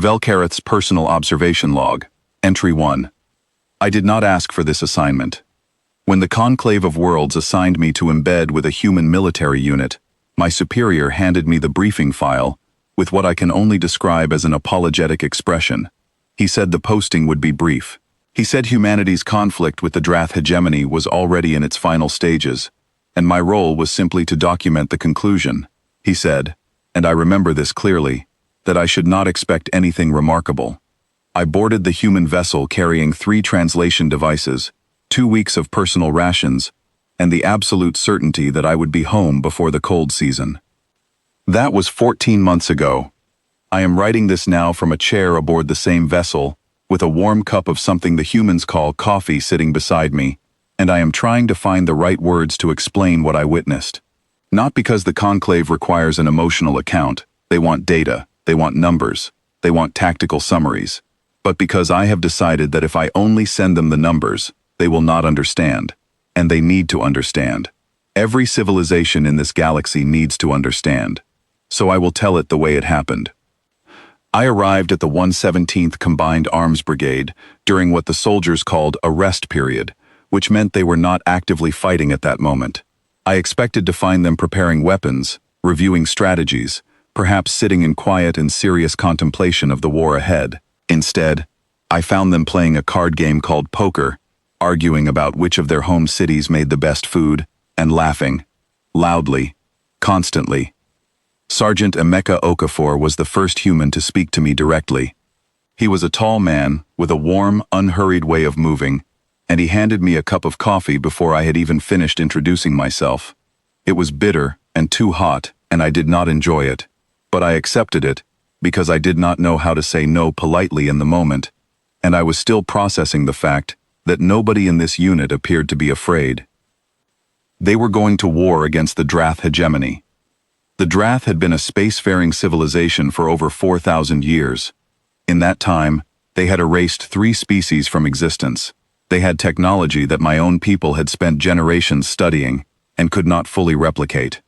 Velkareth's Personal Observation Log, Entry 1. I did not ask for this assignment. When the Conclave of Worlds assigned me to embed with a human military unit, my superior handed me the briefing file with what I can only describe as an apologetic expression. He said the posting would be brief. He said humanity's conflict with the Drath hegemony was already in its final stages, and my role was simply to document the conclusion. He said, and I remember this clearly, that I should not expect anything remarkable. I boarded the human vessel carrying 3 translation devices, 2 weeks of personal rations, and the absolute certainty that I would be home before the cold season. That was 14 months ago. I am writing this now from a chair aboard the same vessel, with a warm cup of something the humans call coffee sitting beside me, and I am trying to find the right words to explain what I witnessed. Not because the Conclave requires an emotional account, they want data, they want numbers, they want tactical summaries, but because I have decided that if I only send them the numbers, they will not understand, and they need to understand. Every civilization in this galaxy needs to understand, so I will tell it the way it happened. I arrived at the 117th Combined Arms Brigade during what the soldiers called a rest period, which meant they were not actively fighting at that moment. I expected to find them preparing weapons, reviewing strategies, perhaps sitting in quiet and serious contemplation of the war ahead. Instead, I found them playing a card game called poker, arguing about which of their home cities made the best food, and laughing, loudly, constantly. Sergeant Emeka Okafor was the first human to speak to me directly. He was a tall man with a warm, unhurried way of moving, and he handed me a cup of coffee before I had even finished introducing myself. It was bitter and too hot, and I did not enjoy it, but I accepted it because I did not know how to say no politely in the moment, and I was still processing the fact that nobody in this unit appeared to be afraid. They were going to war against the Drath hegemony. The Drath had been a spacefaring civilization for over 4,000 years. In that time, they had erased 3 species from existence. They had technology that my own people had spent generations studying and could not fully replicate.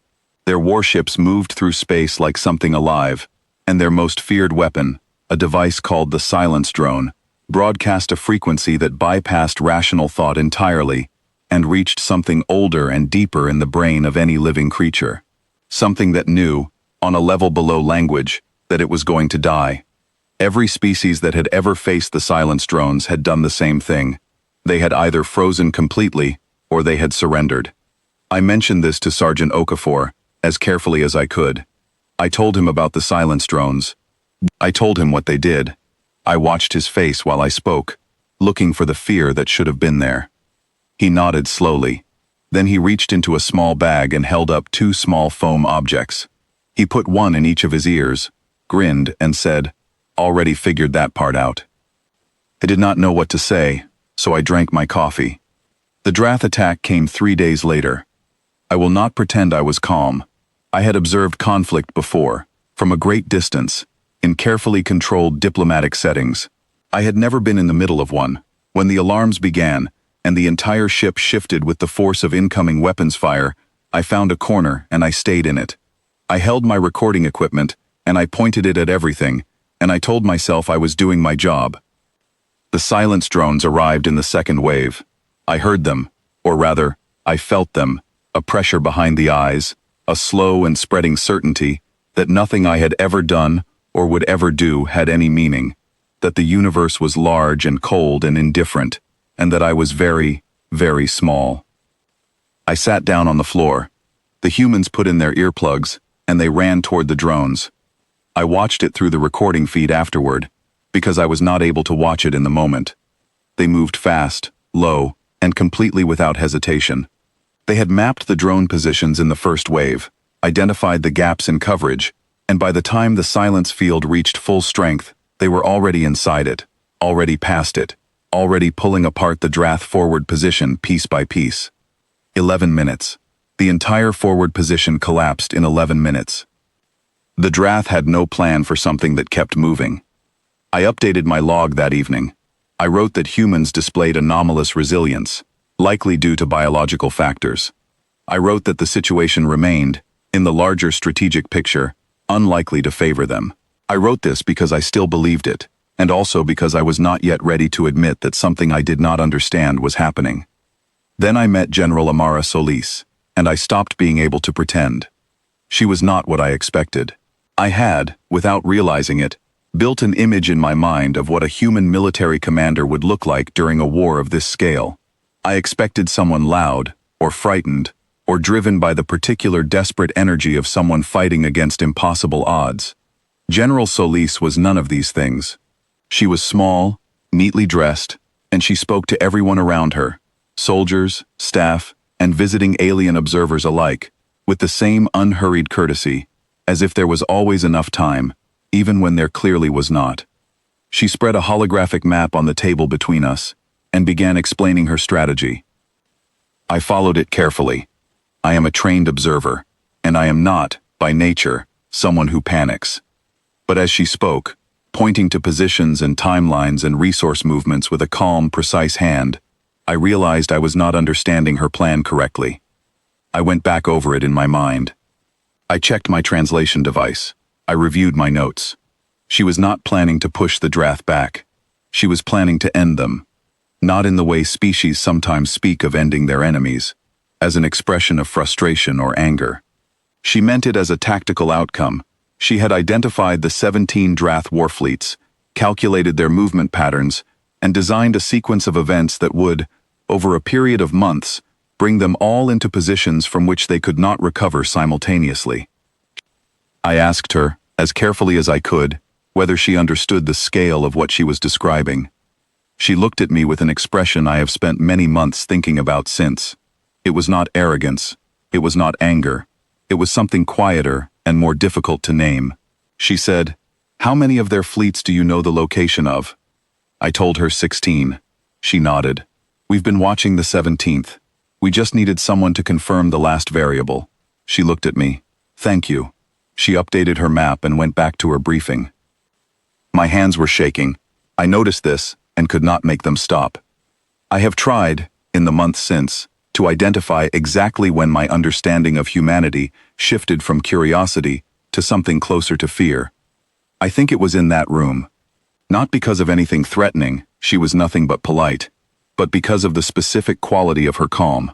Their warships moved through space like something alive, and their most feared weapon, a device called the Silence Drone, broadcast a frequency that bypassed rational thought entirely and reached something older and deeper in the brain of any living creature. Something that knew, on a level below language, that it was going to die. Every species that had ever faced the Silence Drones had done the same thing. They had either frozen completely, or they had surrendered. I mentioned this to Sergeant Okafor, as carefully as I could. I told him about the Silence Drones. I told him what they did. I watched his face while I spoke, looking for the fear that should have been there. He nodded slowly. Then he reached into a small bag and held up 2 small foam objects. He put one in each of his ears, grinned, and said, "Already figured that part out." I did not know what to say, so I drank my coffee. The Drath attack came 3 days later. I will not pretend I was calm. I had observed conflict before, from a great distance, in carefully controlled diplomatic settings. I had never been in the middle of one. When the alarms began, and the entire ship shifted with the force of incoming weapons fire, I found a corner and I stayed in it. I held my recording equipment, and I pointed it at everything, and I told myself I was doing my job. The Silence Drones arrived in the second wave. I heard them, or rather, I felt them, a pressure behind the eyes, a slow and spreading certainty that nothing I had ever done or would ever do had any meaning, that the universe was large and cold and indifferent, and that I was very, very small. I sat down on the floor. The humans put in their earplugs, and they ran toward the drones. I watched it through the recording feed afterward, because I was not able to watch it in the moment. They moved fast, low, and completely without hesitation. They had mapped the drone positions in the first wave, identified the gaps in coverage, and by the time the silence field reached full strength, they were already inside it, already past it, already pulling apart the Drath forward position piece by piece. 11 minutes. The entire forward position collapsed in 11 minutes. The Drath had no plan for something that kept moving. I updated my log that evening. I wrote that humans displayed anomalous resilience, likely due to biological factors. I wrote that the situation remained, in the larger strategic picture, unlikely to favor them. I wrote this because I still believed it, and also because I was not yet ready to admit that something I did not understand was happening. Then I met General Amara Solis, and I stopped being able to pretend. She was not what I expected. I had, without realizing it, built an image in my mind of what a human military commander would look like during a war of this scale. I expected someone loud, or frightened, or driven by the particular desperate energy of someone fighting against impossible odds. General Solis was none of these things. She was small, neatly dressed, and she spoke to everyone around her, soldiers, staff, and visiting alien observers alike, with the same unhurried courtesy, as if there was always enough time, even when there clearly was not. She spread a holographic map on the table between us, and began explaining her strategy. I followed it carefully. I am a trained observer, and I am not, by nature, someone who panics. But as she spoke, pointing to positions and timelines and resource movements with a calm, precise hand, I realized I was not understanding her plan correctly. I went back over it in my mind. I checked my translation device. I reviewed my notes. She was not planning to push the Drath back. She was planning to end them. Not in the way species sometimes speak of ending their enemies, as an expression of frustration or anger. She meant it as a tactical outcome. She had identified the 17 Drath warfleets, calculated their movement patterns, and designed a sequence of events that would, over a period of months, bring them all into positions from which they could not recover simultaneously. I asked her, as carefully as I could, whether she understood the scale of what she was describing. She looked at me with an expression I have spent many months thinking about since. It was not arrogance. It was not anger. It was something quieter and more difficult to name. She said, "How many of their fleets do you know the location of?" I told her 16. She nodded. "We've been watching the 17th. We just needed someone to confirm the last variable." She looked at me. "Thank you." She updated her map and went back to her briefing. My hands were shaking. I noticed this and could not make them stop. I have tried, in the months since, to identify exactly when my understanding of humanity shifted from curiosity to something closer to fear. I think it was in that room. Not because of anything threatening, she was nothing but polite, but because of the specific quality of her calm.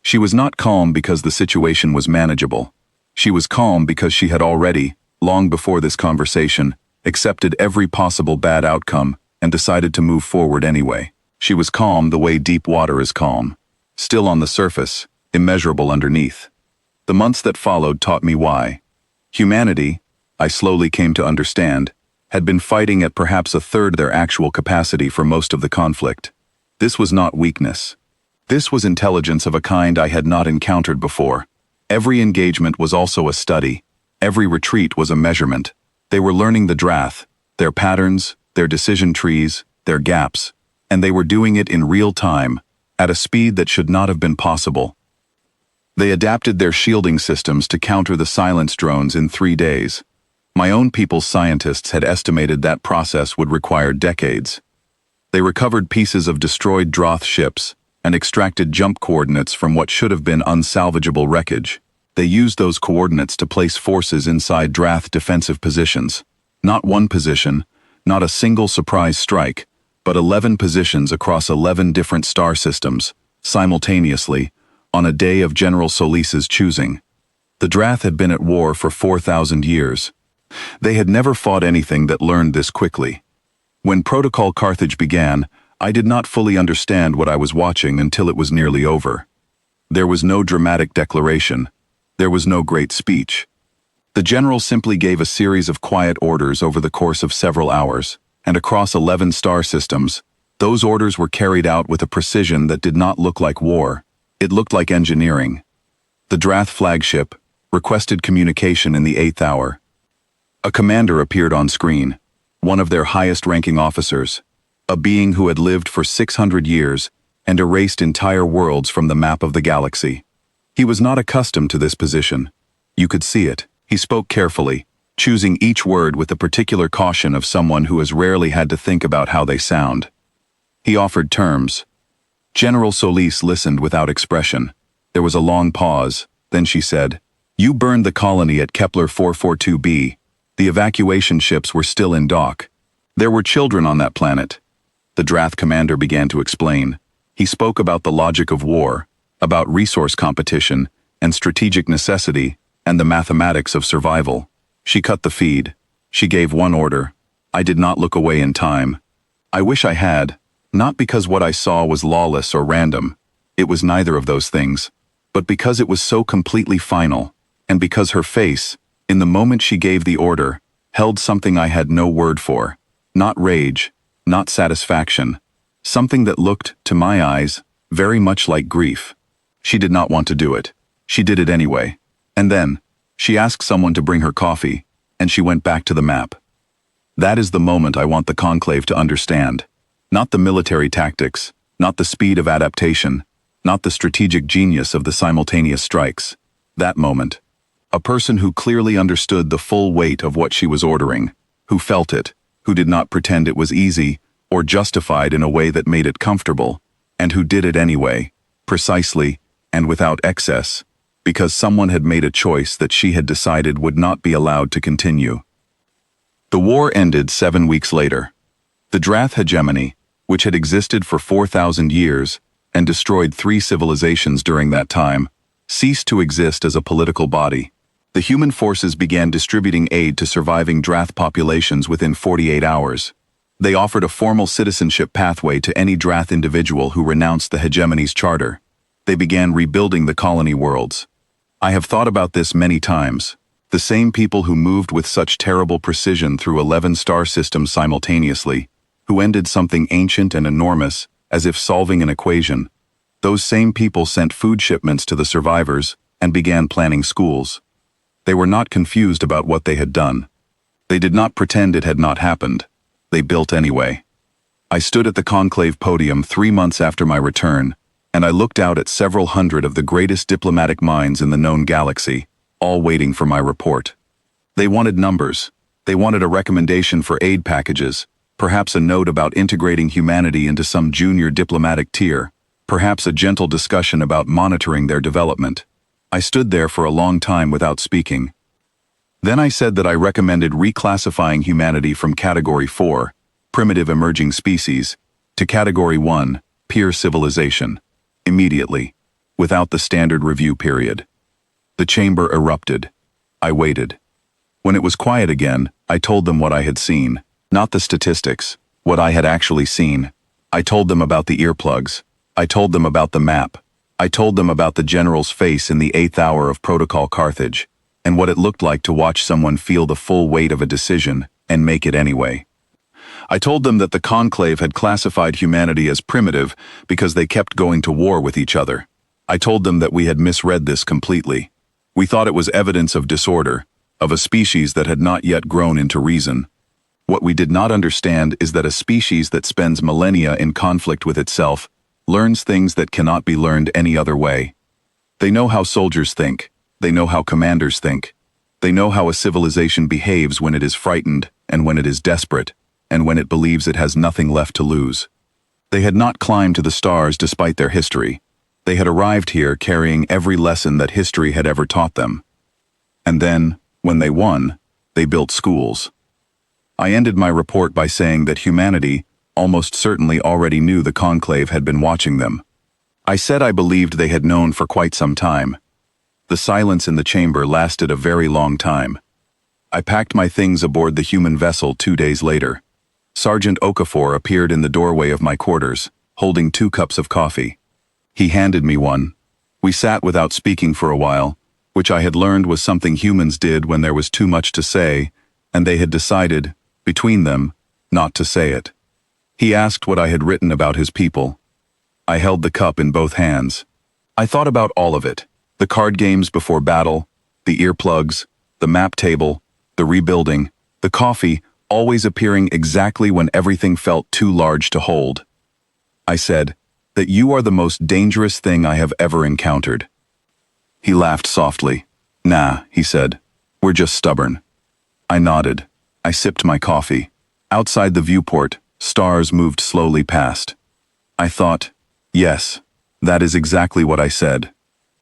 She was not calm because the situation was manageable. She was calm because she had already, long before this conversation, accepted every possible bad outcome and decided to move forward anyway. She was calm the way deep water is calm. Still on the surface, immeasurable underneath. The months that followed taught me why. Humanity, I slowly came to understand, had been fighting at perhaps a third their actual capacity for most of the conflict. This was not weakness. This was intelligence of a kind I had not encountered before. Every engagement was also a study. Every retreat was a measurement. They were learning the Drath, their patterns, their decision trees, their gaps, and they were doing it in real time, at a speed that should not have been possible. They adapted their shielding systems to counter the silence drones in 3 days. My own people's scientists had estimated that process would require decades. They recovered pieces of destroyed Droth ships and extracted jump coordinates from what should have been unsalvageable wreckage. They used those coordinates to place forces inside Drath defensive positions. Not one position, not a single surprise strike, but 11 positions across 11 different star systems, simultaneously, on a day of General Solis's choosing. The Drath had been at war for 4,000 years. They had never fought anything that learned this quickly. When Protocol Carthage began, I did not fully understand what I was watching until it was nearly over. There was no dramatic declaration. There was no great speech. The general simply gave a series of quiet orders over the course of several hours, and across 11 star systems, those orders were carried out with a precision that did not look like war. It looked like engineering. The Drath flagship requested communication in the 8th hour. A commander appeared on screen, one of their highest-ranking officers, a being who had lived for 600 years and erased entire worlds from the map of the galaxy. He was not accustomed to this position. You could see it. He spoke carefully, choosing each word with the particular caution of someone who has rarely had to think about how they sound. He offered terms. General Solis listened without expression. There was a long pause, then she said, "You burned the colony at Kepler 442b. The evacuation ships were still in dock. There were children on that planet. The Drath commander began to explain. He spoke about the logic of war, about resource competition and strategic necessity, and the mathematics of survival. She cut the feed. She gave one order. I did not look away in time. I wish I had, not because what I saw was lawless or random. It was neither of those things, but because it was so completely final, and because her face, in the moment she gave the order, held something I had no word for. Not rage, not satisfaction. Something that looked, to my eyes, very much like grief. She did not want to do it. She did it anyway. And then, she asked someone to bring her coffee, and she went back to the map. That is the moment I want the Conclave to understand. Not the military tactics, not the speed of adaptation, not the strategic genius of the simultaneous strikes. That moment. A person who clearly understood the full weight of what she was ordering, who felt it, who did not pretend it was easy or justified in a way that made it comfortable, and who did it anyway, precisely and without excess, because someone had made a choice that she had decided would not be allowed to continue. The war ended 7 weeks later. The Drath hegemony, which had existed for 4,000 years and destroyed 3 civilizations during that time, ceased to exist as a political body. The human forces began distributing aid to surviving Drath populations within 48 hours. They offered a formal citizenship pathway to any Drath individual who renounced the hegemony's charter. They began rebuilding the colony worlds. I have thought about this many times. The same people who moved with such terrible precision through 11 star systems simultaneously, who ended something ancient and enormous, as if solving an equation. Those same people sent food shipments to the survivors and began planning schools. They were not confused about what they had done. They did not pretend it had not happened. They built anyway. I stood at the Conclave podium 3 months after my return, and I looked out at several hundred of the greatest diplomatic minds in the known galaxy, all waiting for my report. They wanted numbers. They wanted a recommendation for aid packages, perhaps a note about integrating humanity into some junior diplomatic tier, perhaps a gentle discussion about monitoring their development. I stood there for a long time without speaking. Then I said that I recommended reclassifying humanity from Category 4, primitive emerging species, to Category 1, peer civilization, immediately, without the standard review period. The chamber erupted. I waited. When it was quiet again, I told them what I had seen, not the statistics, what I had actually seen. I told them about the earplugs. I told them about the map. I told them about the general's face in the 8th hour of Protocol Carthage, and what it looked like to watch someone feel the full weight of a decision and make it anyway. I told them that the Conclave had classified humanity as primitive because they kept going to war with each other. I told them that we had misread this completely. We thought it was evidence of disorder, of a species that had not yet grown into reason. What we did not understand is that a species that spends millennia in conflict with itself learns things that cannot be learned any other way. They know how soldiers think. They know how commanders think. They know how a civilization behaves when it is frightened and when it is desperate, and when it believes it has nothing left to lose. They had not climbed to the stars despite their history. They had arrived here carrying every lesson that history had ever taught them. And then, when they won, they built schools. I ended my report by saying that humanity almost certainly already knew the Conclave had been watching them. I said I believed they had known for quite some time. The silence in the chamber lasted a very long time. I packed my things aboard the human vessel 2 days later. Sergeant Okafor appeared in the doorway of my quarters, holding 2 cups of coffee. He handed me one. We sat without speaking for a while, which I had learned was something humans did when there was too much to say, and they had decided, between them, not to say it. He asked what I had written about his people. I held the cup in both hands. I thought about all of it, the card games before battle, the earplugs, the map table, the rebuilding, the coffee, always appearing exactly when everything felt too large to hold. I said, that you are the most dangerous thing I have ever encountered. He laughed softly. Nah, he said. We're just stubborn. I nodded. I sipped my coffee. Outside the viewport, stars moved slowly past. I thought, yes, that is exactly what I said.